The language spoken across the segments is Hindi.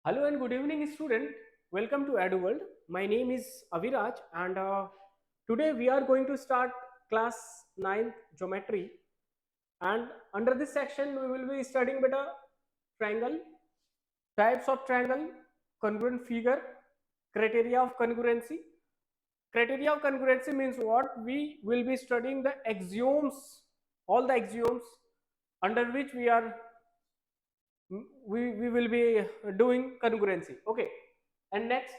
Hello and good evening, student. Welcome to EduWorld. My name is Aviraj, and today we are going to start class 9th geometry. And under this section, we will be studying beta triangle, types of triangle, congruent figure, criteria of congruency. Criteria of congruency means what? We will be studying the axioms, all the axioms under which we will be doing congruency. Okay, and next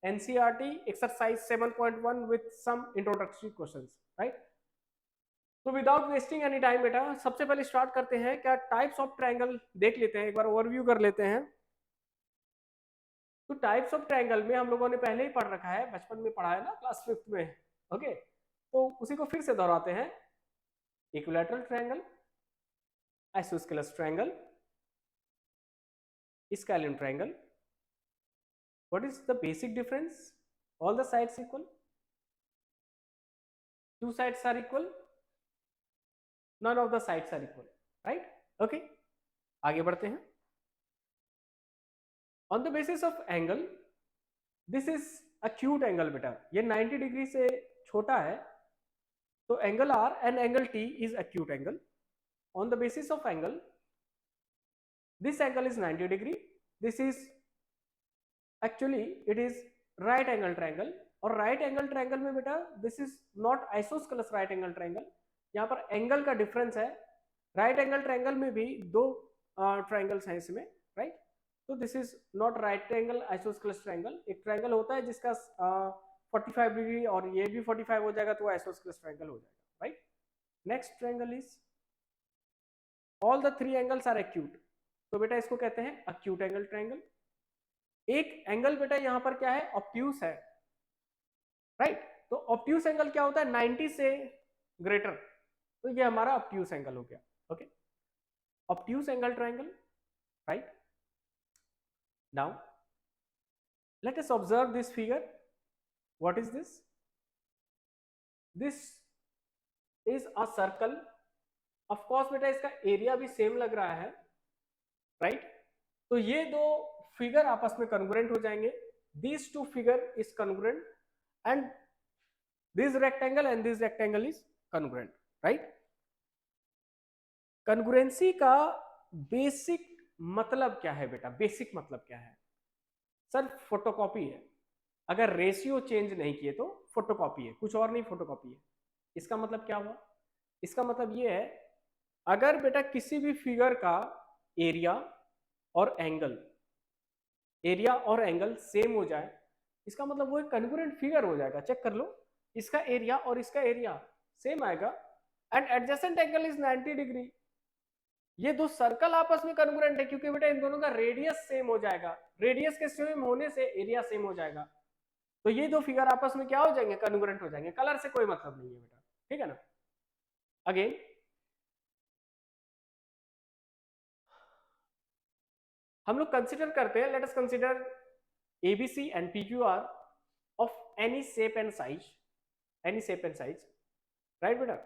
NCERT exercise 7.1 with some introductory questions, right? तो विदाउट वेस्टिंग एनी टाइम बेटा सबसे पहले स्टार्ट करते हैं, क्या टाइप्स ऑफ ट्रायंगल देख लेते हैं, एक बार ओवरव्यू कर लेते हैं। तो टाइप्स ऑफ ट्रायंगल में हम लोगों ने पहले ही पढ़ रखा है, बचपन में पढ़ा है ना, क्लास 5th में। ओके, तो उसी को फिर से दोहराते हैं। Equilateral triangle, isosceles triangle, scalene triangle. What is the basic difference? All the sides equal, two sides are equal, none of the sides are equal, right? Okay, आगे बढ़ते हैं। On the basis of angle, this is acute angle बेटा, ये 90 डिग्री से छोटा है, तो angle R and angle T is acute angle. On the basis of angle, this angle is 90 degree, this is actually it is right angle triangle, और राइट एंगल ट्रायंगल में बेटा this is not isosceles right angle triangle, यहाँ पर एंगल का डिफरेंस है। राइट एंगल ट्रायंगल में भी दो ट्रायंगल्स हैं इसमें, राइट? तो this is not right angle isosceles triangle. एक ट्रायंगल होता है जिसका 45 डिग्री और ये भी 45 हो जाएगा, तो आइसोस्केलस ट्रायंगल हो जाएगा, right? Next triangle is all the three angles are acute, तो बेटा इसको कहते हैं एक्यूट एंगल ट्रायंगल। एक एंगल बेटा यहाँ पर क्या है, ऑब्ट्यूस है, राइट? तो ऑब्ट्यूस एंगल क्या होता है, 90 से ग्रेटर, तो ये हमारा ऑब्ट्यूस एंगल हो गया। Okay, obtuse angle triangle, right? Now let us observe this figure. What is this? This is a circle. Of course बेटा इसका एरिया भी सेम लग रहा है, राइट? तो ये दो फिगर आपस में कॉन्ग्रुएंट हो जाएंगे। This two figure is congruent and this rectangle and this rectangle is congruent, right? congruency का बेसिक मतलब क्या है बेटा? बेसिक मतलब क्या है सर? फोटोकॉपी है। अगर रेशियो चेंज नहीं किए तो फोटोकॉपी है, कुछ और नहीं, फोटोकॉपी है। इसका मतलब क्या हुआ? इसका मतलब ये है, अगर बेटा किसी भी फिगर का एरिया और एंगल सेम हो जाए, इसका मतलब वो एक कॉन्ग्रुएंट फिगर हो जाएगा। चेक कर लो, इसका एरिया और इसका एरिया सेम आएगा and adjacent angle is 90 degree. ये दो सर्कल आपस में कॉन्ग्रुएंट है क्योंकि बेटा इन दोनों का रेडियस सेम हो जाएगा। रेडियस के सेम होने से एरिया सेम हो जाएगा, तो ये दो फिगर आपस में क्या हो जाएंगे, कॉन्ग्रुएंट हो जाएंगे। कलर से कोई मतलब नहीं है बेटा, ठीक है ना? अगेन हम लोग कंसिडर करते हैं, let us consider ABC and PQR of any shape and size, right बेटा?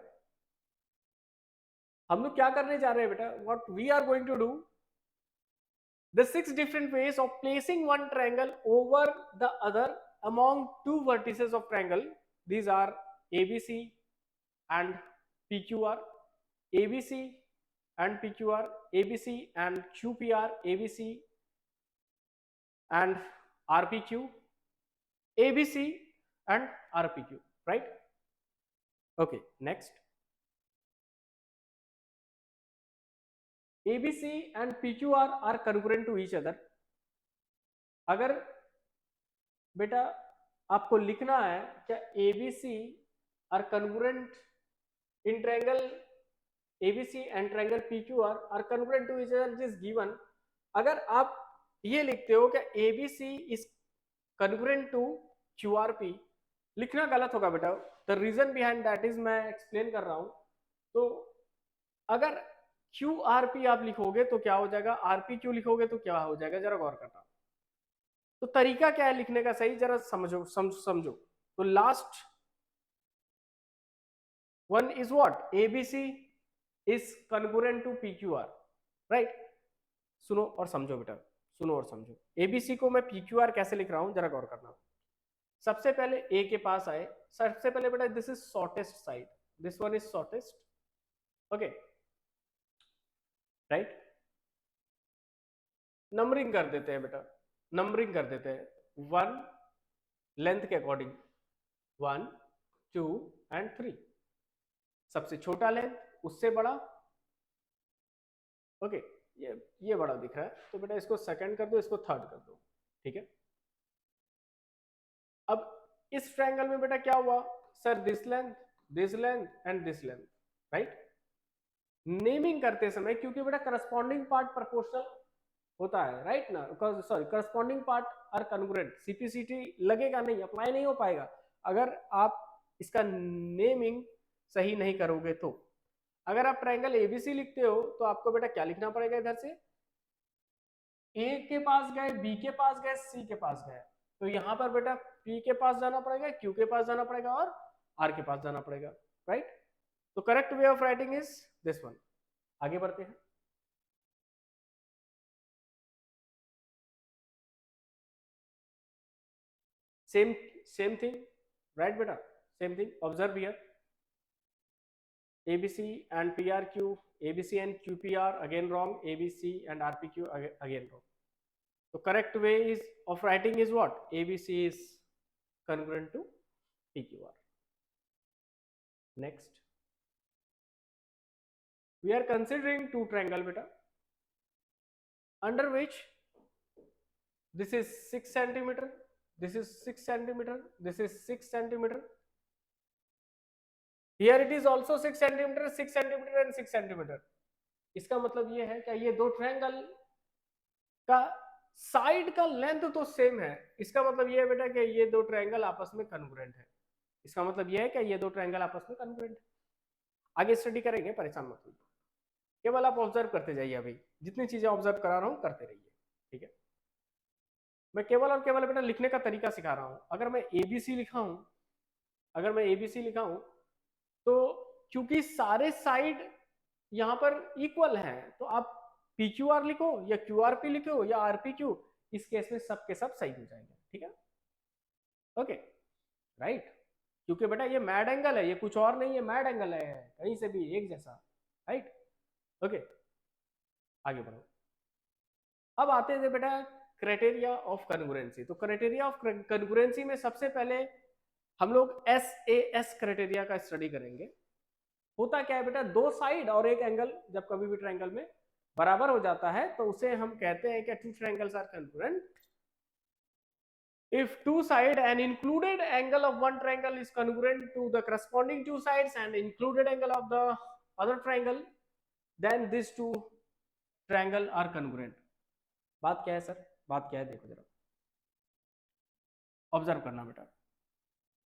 हम लोग क्या करने जा रहे हैं बेटा? What we are going to do, the 6 different ways of placing one triangle over the other among two vertices of triangle. These are ABC and PQR, ABC and PQR, ABC and QPR, ABC and RPQ, ABC and RPQ, right? Okay, next. ABC and PQR are congruent to each other. अगर बेटा आपको लिखना है क्या ABC are congruent in triangle ABC and triangle PQR are congruent to each other is given. अगर आप ये लिखते हो क्या ABC is congruent to QRP, लिखना गलत होगा बेटा। The reason behind that is मैं एक्सप्लेन कर रहा हूं। तो अगर QRP आप लिखोगे तो क्या हो जाएगा, RPQ लिखोगे तो क्या हो जाएगा, जरा गौर करना। तो तरीका क्या है लिखने का सही, जरा समझो। तो last one is what, ABC is congruent to PQR, right? सुनो और समझो बेटा, सुनो और समझो। एबीसी को मैं PQR कैसे लिख रहा हूं जरा गौर करना। सबसे पहले ए के पास आए, सबसे पहले बेटा this is shortest side, this one is shortest, okay right. Numbering कर देते हैं बेटा, नंबरिंग कर देते हैं 1 लेंथ के अकॉर्डिंग, 1 2 एंड 3। सबसे छोटा लेंथ उससे बड़ा, ओके ये बड़ा दिख रहा है तो बेटा इसको सेकंड कर दो, इसको थर्ड कर दो, ठीक है। अब इस ट्रायंगल में बेटा क्या हुआ sir, this length and this length, right. Naming करते समय क्योंकि बेटा करस्पॉन्डिंग पार्ट प्रोपोर्शनल होता है, राइट ना, sorry corresponding part are congruent, CPCT लगेगा नहीं, अप्लाई नहीं हो पाएगा अगर आप इसका नेमिंग सही नहीं करोगे। तो अगर आप ट्रायंगल एबीसी लिखते हो तो आपको बेटा क्या लिखना पड़ेगा, इधर से ए के पास गए, बी के पास गए, सी के पास गए, तो यहां पर बेटा पी के पास जाना पड़ेगा, क्यू के पास जाना पड़ेगा और आर के पास जाना पड़ेगा, राइट। तो correct way of writing is this one. आगे बढ़ते हैं। सेम थिंग, राइट बेटा, same thing, observe here ABC and PRQ, ABC and QPR again wrong, ABC and RPQ again wrong. So correct way is of writing is what? ABC is congruent to PQR. Next, we are considering two triangle beta, under which this is 6 centimeter, this is 6 centimeter, this is 6 centimeter. Here it is also 6 centimeter, 6 centimeter and 6 centimeter. इसका मतलब ये है कि ये दो ट्रायंगल का साइड का लेंथ तो सेम है, इसका मतलब ये है बेटा कि ये दो ट्रायंगल आपस में कन्ग्रुएंट है। इसका मतलब ये है कि ये दो ट्रायंगल आपस में कन्ग्रुएंट है। आगे स्टडी करेंगे, परेशान मत होइए, केवल आप ऑब्जर्व करते जाइए, अभी जितनी चीजें ऑब्जर्व करा रहा हूं करते रहिए, ठीक है। मैं केवल और केवल बेटा लिखने का तरीका सिखा रहा हूं। अगर मैं एबीसी लिखा हूं, अगर मैं एबीसी लिखा हूं तो क्योंकि सारे साइड यहां पर इक्वल हैं तो आप PQR लिखो या QRP लिखो या RPQ, इस केस में सब के सब सही हो जाएंगे, ठीक है, ओके राइट। क्योंकि बेटा ये मैड एंगल है, ये कुछ और नहीं है, मैड एंगल है, कहीं से भी एक जैसा, राइट, ओके आगे बढ़ो। अब आते हैं बेटा क्राइटेरिया ऑफ कन्ग्रुएंसी। तो क्राइटेरिया ऑफ कन्ग्रुएंसी में सबसे पहले हम लोग SAS क्राइटेरिया का स्टडी करेंगे। होता क्या है बेटा, दो साइड और एक एंगल जब कभी भी ट्रायंगल में बराबर हो जाता है तो उसे हम कहते हैं कि two triangles are congruent if two side and included angle of one triangle is congruent to the corresponding two sides and included angle of the other triangle, then these two triangle are congruent. बात क्या है सर, बात क्या है देखो जरा, ऑब्जर्व करना बेटा,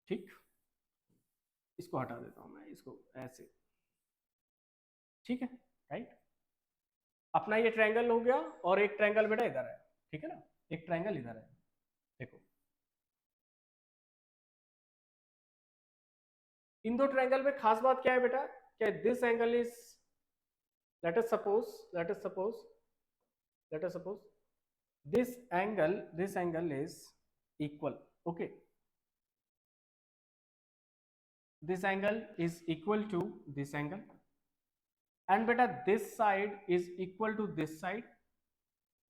ठीक। इसको हटा देता हूं मैं, इसको ऐसे, ठीक है, राइट। अपना ये ट्रायंगल हो गया और एक ट्रायंगल बेटा इधर है, ठीक है ना, एक ट्रायंगल इधर है, देखो इन दो ट्रायंगल में खास बात क्या है बेटा, क्या this angle is, let us suppose this angle is equal, okay, this angle is equal to this angle and beta this side is equal to this side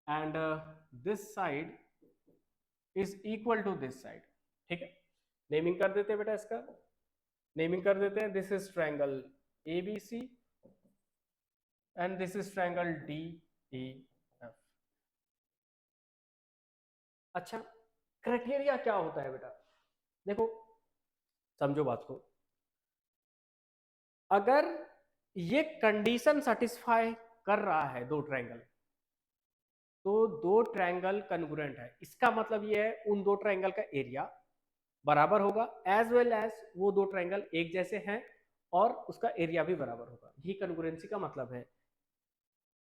and this side is equal to this side, ठीक है। नेमिंग कर देते हैं बेटा, इसका नेमिंग कर देते हैं, this is triangle ABC and this is triangle DEF। अच्छा, क्राइटेरिया क्या होता है बेटा, देखो समझो बात को, अगर ये कंडीशन सेटिस्फाई कर रहा है दो ट्रायंगल, तो दो ट्रायंगल कन्ग्रुएंट है, इसका मतलब ये है उन दो ट्रायंगल का एरिया बराबर होगा एज वेल एज वो दो ट्रायंगल एक जैसे हैं और उसका एरिया भी बराबर होगा। यही कन्ग्रुएंसी का मतलब है।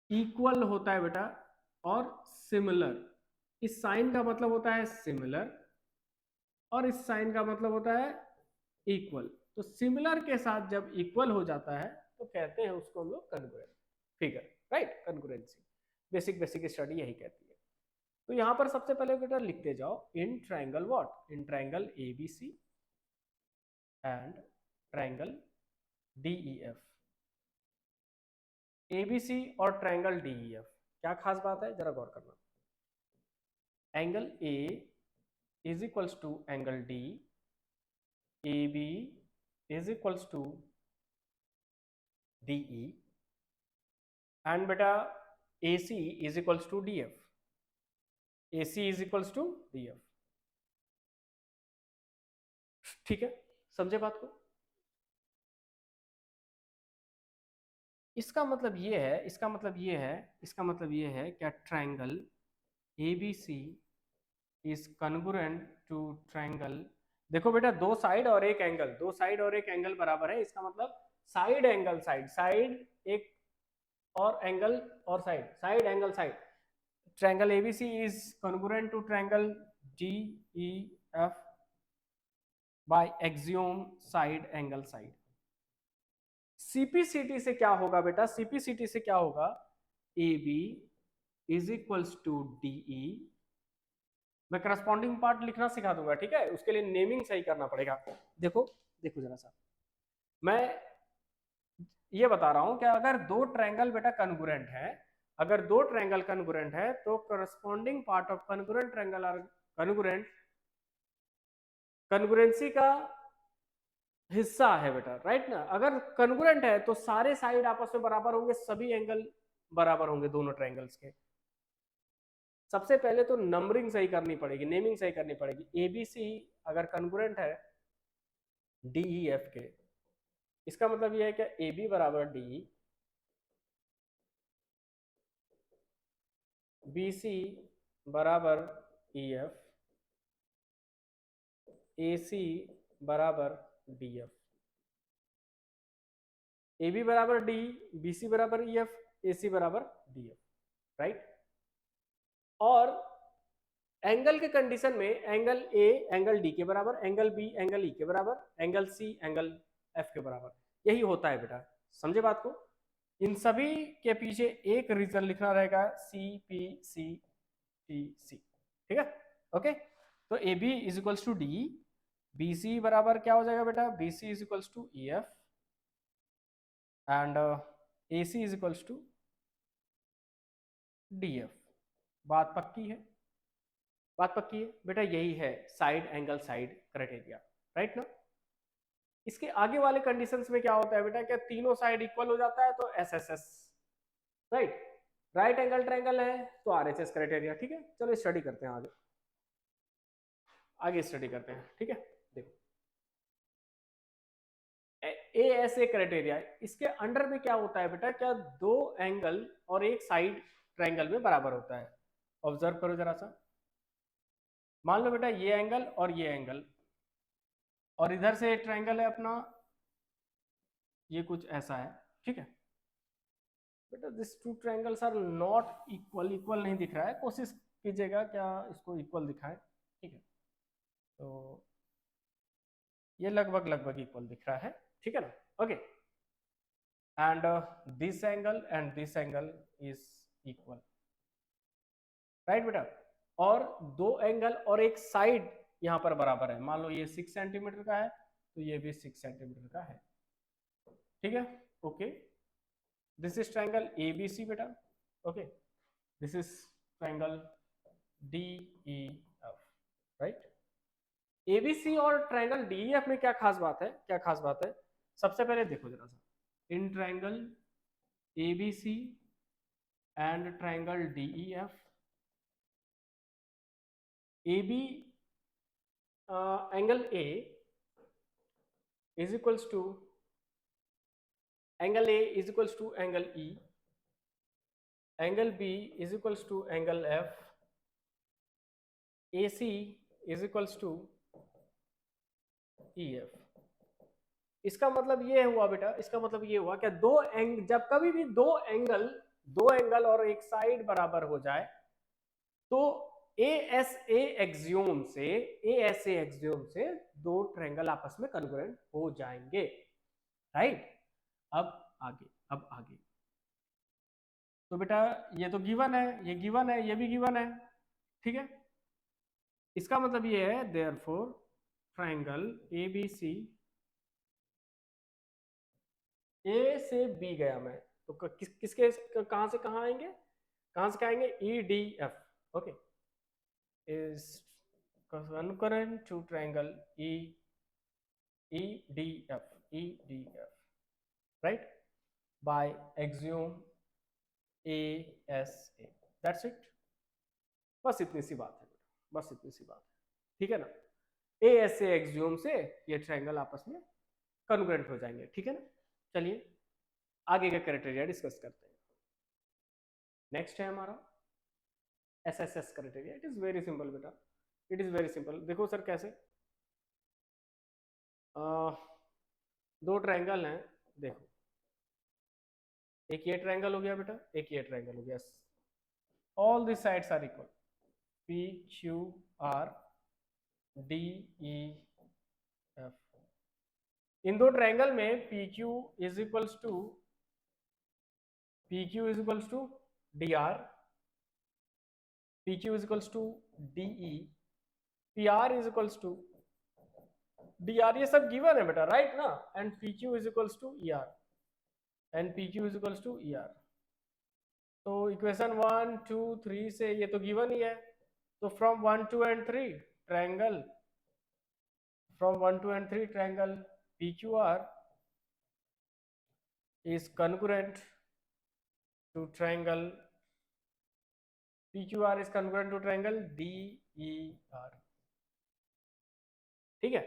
इक्वल होता है बेटा और सिमिलर, इस साइन का मतलब होता है सिमिलर और इस साइन का मतलब होता है इक्वल। तो सिमिलर के साथ जब इक्वल हो जाता है तो कहते हैं उसको हम लोग congruent figure, right, congruency. Basic study यही कहती है। तो यहां पर सबसे पहले बेटा लिखते जाओ in triangle what, in triangle ABC and triangle DEF. ABC और ट्रायंगल डीईएफ क्या खास बात है, जरा गौर करना। Angle A is equals to angle D, A B is equals to DE, and बेटा A C is equals to D F, A C is equals to D F. ठीक है, समझे बात को। इसका मतलब ये है, इसका मतलब ये है, इसका मतलब ये है क्या triangle A B C is congruent to triangle. देखो बेटा दो साइड और एक एंगल, दो साइड और एक एंगल बराबर है, इसका मतलब साइड एंगल साइड, साइड एक और एंगल और side, side angle side. Triangle ABC is congruent to triangle DEF by axiom side angle side. CPCT से क्या होगा बेटा, सीपीसीटी से क्या होगा, A B is equals to DE. मैं करस्पॉन्डिंग पार्ट लिखना सिखा दूंगा, ठीक है, उसके लिए नेमिंग सही करना पड़ेगा। देखो देखो जरा सा, मैं ये बता रहा हूं कि अगर दो ट्रायंगल बेटा कन्ग्रुएंट है, अगर दो ट्रायंगल कन्ग्रुएंट है तो corresponding part of congruent triangle are congruent, congruency का हिस्सा है बेटा, राइट ना। अगर कन्ग्रुएंट है तो सारे साइड आपस में बराबर होंगे, सभी एंगल बराबर होंगे दोनों ट्रायंगल्स के। सबसे पहले तो नंबरिंग सही करनी पड़ेगी, नेमिंग सही करनी पड़ेगी। एबीसी अगर कन्ग्रुएंट है डीईएफ के, इसका मतलब यह है कि ए बी बराबर डी, बी सी बराबर ई एफ, ए सी बराबर डी एफ। ए बी बराबर डी, बी सी बराबर ई एफ, ए सी बराबर डी एफ, राइट। और एंगल के कंडीशन में एंगल ए एंगल डी के बराबर, एंगल बी एंगल ई के बराबर, एंगल सी एंगल एफ के बराबर, यही होता है बेटा, समझे बात को। इन सभी के पीछे एक रीजन लिखना रहेगा, C P C T C, ठीक है, ओके। तो A B is equals to D, B C बराबर क्या हो जाएगा बेटा, B C is equals to E F, and A C is equals to D F. बात पक्की है, बात पक्की है बेटा, यही है side angle side criteria, right ना। इसके आगे वाले कंडीशंस में क्या होता है बेटा, क्या तीनों साइड इक्वल हो जाता है तो S S S, right. Right angle triangle है तो आर एच एस क्राइटेरिया, ठीक है। चलो स्टडी करते हैं आगे, आगे स्टडी करते हैं, ठीक है। देखो ए एस ए क्राइटेरिया, इसके अंडर में क्या होता है बेटा, क्या दो एंगल और एक साइड ट्रायंगल में बराबर होता है। ऑब्जर्व करो जरा सा, मान लो बेटा ये एंगल और ये एंगल, और इधर से ट्रायंगल है अपना, ये कुछ ऐसा है, ठीक है बेटा। This two triangles are not equal, equal नहीं दिख रहा है, कोशिश कीजिएगा क्या इसको इक्वल दिखाएं, ठीक है। तो ये लगभग लगभग इक्वल दिख रहा है, ठीक है ना, okay. And this angle is equal, right बेटा। और दो एंगल और एक साइड यहाँ पर बराबर है, मान लो ये 6 सेंटीमीटर का है तो ये भी 6 सेंटीमीटर का है, ठीक है, okay. This is triangle A B C बेटा, okay. This is triangle D E F, right. ABC और ट्रायंगल डीईएफ में क्या खास बात है, क्या खास बात है, सबसे पहले देखो जरा सा, in triangle ABC and triangle DEF, A B angle A is equals to angle A is equals to angle E, angle B is equals to angle F, A C is equals to E F. इसका मतलब ये हुआ बेटा, इसका मतलब ये हुआ कि दो एंगल, जब कभी भी दो एंगल और एक साइड बराबर हो जाए तो ए एक्सियोम से दो ट्रायंगल आपस में कन्ग्रुएंट हो जाएंगे, राइट। अब आगे तो बेटा ये तो गिवन है, ये गिवन है, ये भी गिवन है, ठीक है, इसका मतलब ये है देयरफॉर ट्रायंगल ABC, ए से बी गया मैं, तो किसके कहां से कहां आएंगे, कहां से आएंगे, EDF, okay, is concurrent to triangle EDF, right, by axiom ASA, that's it, बस इतनी सी बात है, बस इतनी सी बात है, ठीक है ना, ASA एक्सियोम से ये ट्रायंगल आपस में कन्ग्रुएंट हो जाएंगे, ठीक है ना। चलिए आगे का क्राइटेरिया डिस्कस करते हैं। नेक्स्ट है हमारा SSS criteria. It is very simple बेटा, इट इज वेरी सिंपल। देखो सर कैसे, दो ट्रायंगल हैं, देखो एक ये ट्रायंगल हो गया बेटा, एक ये ट्रायंगल हो गया, all the sides are equal, PQR DEF, इन दो ट्रायंगल में PQ is equals to DR, PQ is equals to DE, PR is equals to DR, ये सब गिवन है बेटा, राइट ना, and PQ is equals to ER, and PQ is equals to ER, तो इक्वेशन 1 2 3 से ये तो गिवन ही है, तो from 1 2 and 3 triangle, from 1 2 and 3 triangle PQR is congruent to triangle, PQR is congruent to triangle DER, ठीक है,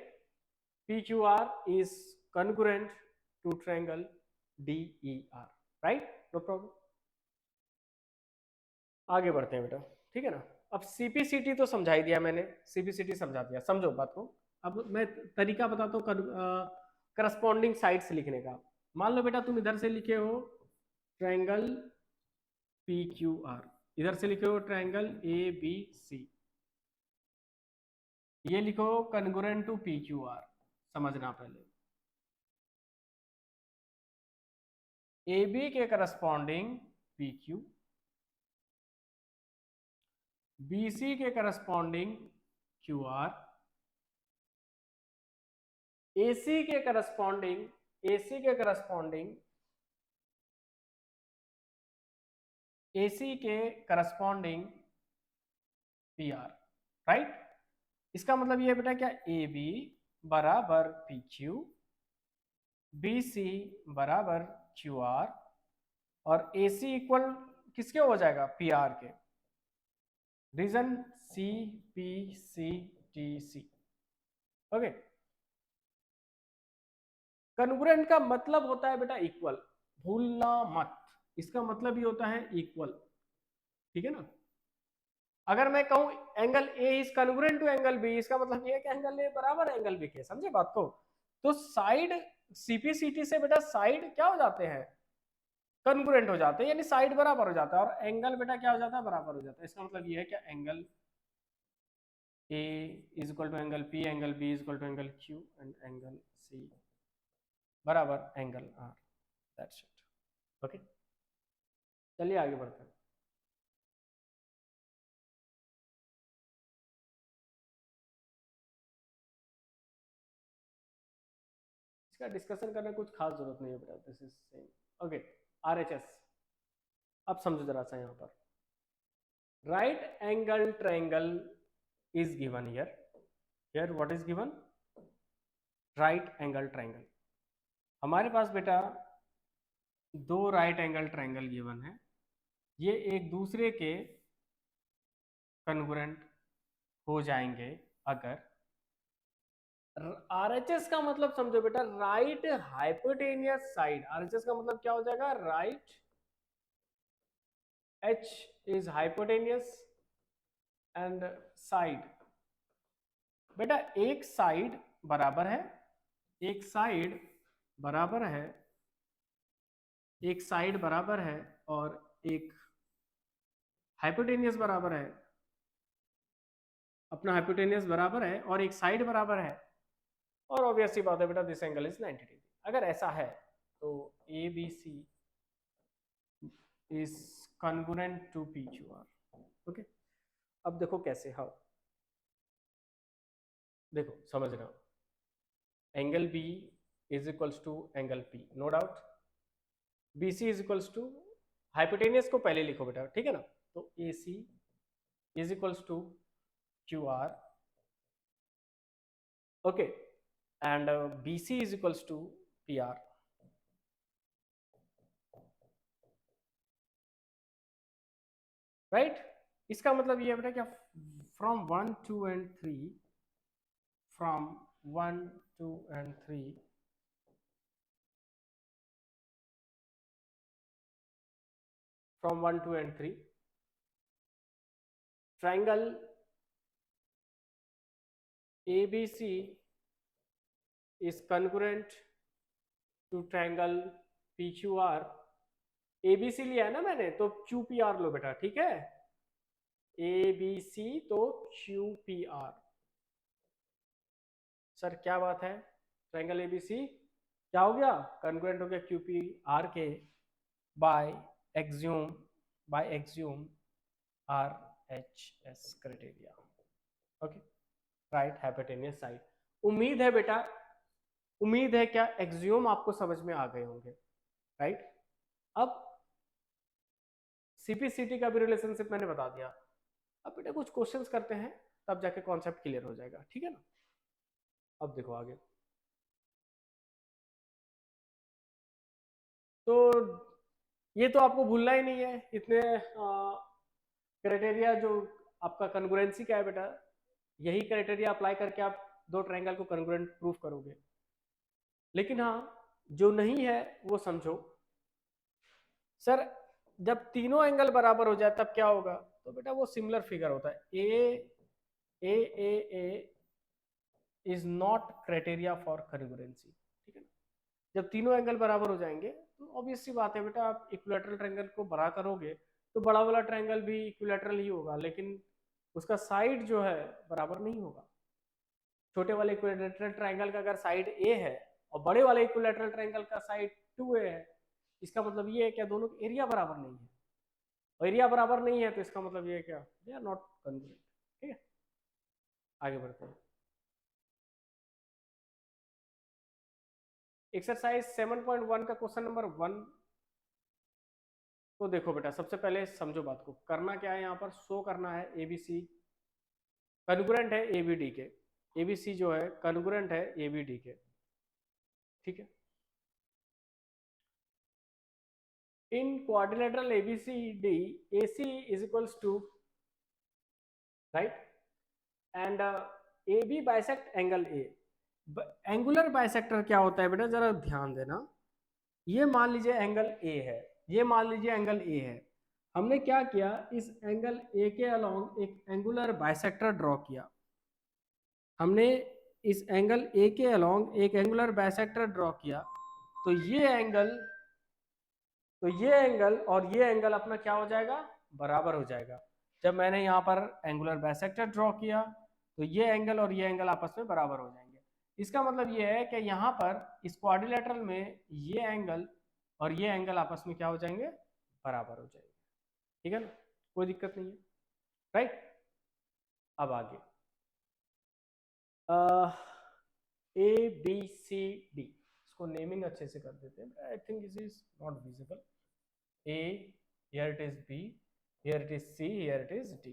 PQR is congruent to triangle DER, right, no problem। आगे बढ़ते हैं बेटा, ठीक है ना। अब CPCT तो समझा ही दिया मैंने, CPCT समझा दिया, समझो बात को। अब मैं तरीका बताता हूँ करस्पॉन्डिंग साइड्स लिखने का। मान लो बेटा तुम इधर से लिखे हो ट्रायंगल PQR, इधर से लिखे हो ट्रायंगल ABC, ये लिखो कन्ग्रुएंट टू PQR, समझना पहले, AB के करस्पॉन्डिंग PQ, BC के करस्पॉन्डिंग QR, AC के करस्पॉन्डिंग PR, राइट। इसका मतलब ये बेटा क्या, AB बराबर PQ, BC बराबर QR और AC इक्वल किसके हो जाएगा, PR के, रीजन CPCTC, ओके। कन्ग्रुएंट का मतलब होता है बेटा इक्वल, भूलना मत, इसका मतलब ही होता है इक्वल, ठीक है ना। अगर मैं कहूं angle A is congruent to angle B, इसका मतलब ये है कि एंगल A बराबर है एंगल B के, समझे बात को। तो साइड CPCT से बेटा साइड क्या हो जाते हैं, कन्ग्रुएंट हो जाते हैं, यानी साइड बराबर हो जाता है, और एंगल बेटा क्या हो जाता है, बराबर हो जाता है। इसका मतलब ये है कि angle A is equal to angle P, angle B is equal to angle Q and angle C बराबर angle R, that's it, okay. चलिए आगे बढ़ते हैं। इसका डिस्कशन करने कुछ खास जरूरत नहीं है बेटा, this is same, okay. RHS, अब समझो जरा सा यहाँ पर, right angle triangle is given here, here what is given, right angle triangle. हमारे पास बेटा दो राइट एंगल ट्रायंगल गिवन है, ये एक दूसरे के कन्ग्रुएंट हो जाएंगे अगर, RHS का मतलब समझो बेटा राइट हाइपोटेनियस साइड, RHS का मतलब क्या हो जाएगा, right H is hypotenuse and side, बेटा एक साइड बराबर है, एक साइड बराबर है, एक साइड बराबर है और एक हाइपोटेनियस बराबर है, अपना हाइपोटेनियस बराबर है और एक साइड बराबर है, और ऑब्वियसली बात है बेटा दिस एंगल इज 90 डिग्री। अगर ऐसा है तो ABC is congruent to PQR, okay. अब देखो कैसे, हाउ, देखो समझना, angle B is equals to angle P, no doubt, B C is equals to, hypotenuse को पहले लिखो बेटा, ठीक है ना, तो A C is equals to Q R, okay, and B C is equals to P R, right. इसका मतलब ये है बेटा क्या, from 1 2 and 3, from 1 2 and 3, from 1 2 and 3, triangle ABC is congruent to triangle PQR, ABC लिया है ना मैंने, तो QPR लो बेटा, ठीक है, ABC तो QPR। सर क्या बात है, ट्राइंगल ABC क्या हो गया, कॉन्ग्रुएंट हो गया QPR के, by axiom RHS criteria, okay, right hypotenuse side. उम्मीद है बेटा, उम्मीद है क्या एक्सियोम आपको समझ में आ गए होंगे, राइट। अब सीपीसीटी का भी रिलेशनशिप मैंने बता दिया, अब बेटा कुछ क्वेश्चंस करते हैं, तब जाके कॉन्सेप्ट क्लियर हो जाएगा, ठीक है ना। अब देखो आगे, तो ये तो आपको भूलना ही नहीं है, इतने क्राइटेरिया जो आपका कन्ग्रुएंसी का है बेटा, यही क्राइटेरिया अप्लाई करके आप दो ट्रायंगल को कन्ग्रुएंट प्रूफ करोगे। लेकिन हाँ, जो नहीं है वो समझो, सर जब तीनों एंगल बराबर हो जाए तब क्या होगा, तो बेटा वो सिमिलर फिगर होता है, ए इज नॉट क्राइटेरिया फॉर कन्ग्रुएंसी, ठीक है ना। जब तीनों एंगल बराबर हो जाएंगे तो ऑब्वियस सी बात है बेटा, आप इक्विलैटरल ट्रायंगल को बड़ा करोगे तो बड़ा वाला ट्रायंगल भी इक्विलैटरल ही होगा, लेकिन उसका साइड जो है बराबर नहीं होगा। छोटे वाले इक्विलैटरल ट्रायंगल का अगर साइड ए है और बड़े वाले इक्विलैटरल ट्रायंगल का साइड 2a है, इसका मतलब ये है क्या, दोनों एरिया बराबर नहीं है, और एरिया बराबर नहीं है तो इसका मतलब ये है क्या, दे आर नॉट कन्ग्रुएंट, ठीक है। आगे बढ़ते हैं, एक्सरसाइज 7.1 का क्वेश्चन नंबर 1। तो देखो बेटा, सबसे पहले समझो बात को, करना क्या है, यहाँ पर शो करना है एबीसी कन्ग्रुएंट है एबीडी के, एबीसी जो है कन्ग्रुएंट है एबीडी के, ठीक है। In quadrilateral ABCD AC is equals to, right, and AB bisect angle A। Angular bisector क्या होता है बेटा, जरा ध्यान देना, ये मान लीजिए एंगल A है, ये मान लीजिए एंगल A है, हमने क्या किया, इस एंगल A के अलोंग एक एंगुलर बाइसेक्टर ड्रॉ किया, हमने इस एंगल A के अलोंग एक एंगुलर बाइसेक्टर ड्रॉ किया, तो ये एंगल और ये एंगल अपना क्या हो जाएगा, बराबर हो जाएगा। जब मैंने यहाँ पर एंगुलर बाइसेक्टर ड्रॉ किया तो ये एंगल और ये एंगल आपस में बराबर हो जाएंगे। इसका मतलब ये है कि यहाँ पर इस क्वाड्रिलेटरल में ये एंगल और ये एंगल आपस में क्या हो जाएंगे, बराबर हो जाएंगे, ठीक है ना, कोई दिक्कत नहीं है, राइट। अब आगे ABCD, इसको नेमिंग अच्छे से कर देते हैं, I think this is not visible, A, here it is B, here it is C, here it is D.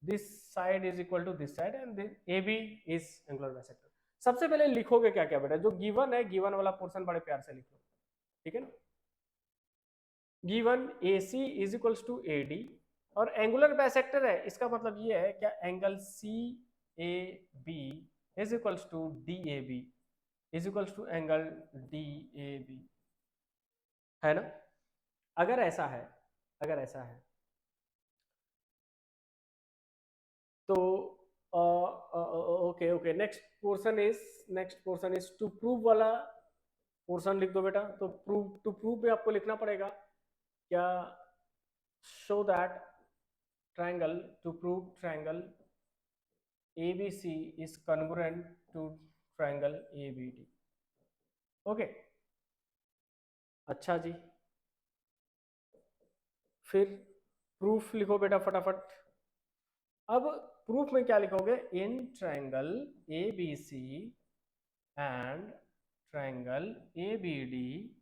This side is equal to this side and then AB is angular bisector। सबसे पहले लिखोगे क्या क्या बेटा, जो गिवन है गिवन वाला पोर्शन बड़े प्यार से लिख लो, ठीक है ना। Given AC is equals to AD और एंगुलर बाइसेक्टर है, इसका मतलब ये है क्या, angle CAB is equals to DAB is equals to angle DAB, है ना। अगर ऐसा है, अगर ऐसा है तो okay okay, next portion is to prove वाला पोर्शन लिख दो बेटा। तो टू प्रूव में आपको लिखना पड़ेगा क्या, show that triangle, to prove triangle ABC is congruent to triangle ABD, okay. अच्छा जी, फिर प्रूफ लिखो बेटा फटाफट। अब प्रूफ में क्या लिखोगे, in triangle A B C and triangle A B D,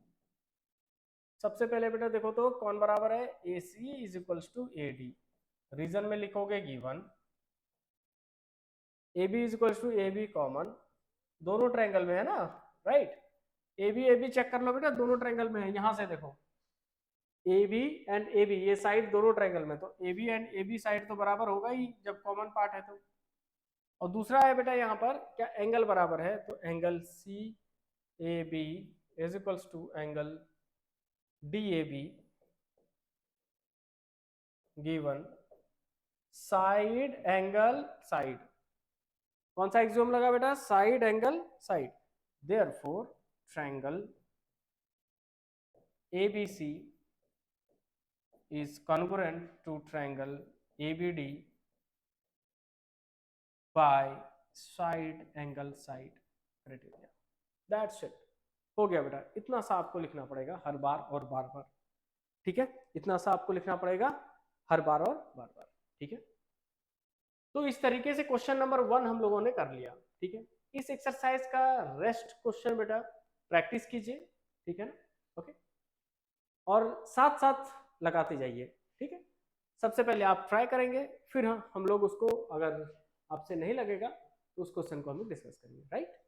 सबसे पहले बेटा देखो तो कौन बराबर है, A C is equals to A D, reason में लिखोगे given, A B is equals to A B common, दोनों ट्रायंगल में है ना, राइट, ए बी चेक कर लो बेटा, दोनों ट्रायंगल में है, यहां से देखो A B and A B, ये साइड दोनों ट्रायंगल में, तो A B and A B side तो बराबर होगा ही जब कॉमन पार्ट है तो। और दूसरा है बेटा यहाँ पर क्या, एंगल बराबर है, तो angle C A B is equals to angle D A B given side angle side, कौन सा एक्सियोम लगा बेटा, side angle side, therefore triangle ABC is congruent to triangle ABD by side angle side criteria. That's it. हो गया बेटा, इतना सा आपको लिखना पड़ेगा हर बार और बार बार, ठीक है, इतना सा आपको लिखना पड़ेगा हर बार और बार बार, ठीक है। तो इस तरीके से क्वेश्चन नंबर 1 हम लोगों ने कर लिया, ठीक है। इस एक्सरसाइज का रेस्ट क्वेश्चन बेटा प्रैक्टिस कीजिए, ठीक है ना, ओके, और साथ साथ लगाते जाइए, ठीक है। सबसे पहले आप ट्राई करेंगे, फिर हम लोग उसको, अगर आपसे नहीं लगेगा तो उस क्वेश्चन को हम लोग डिस्कस करेंगे, राइट।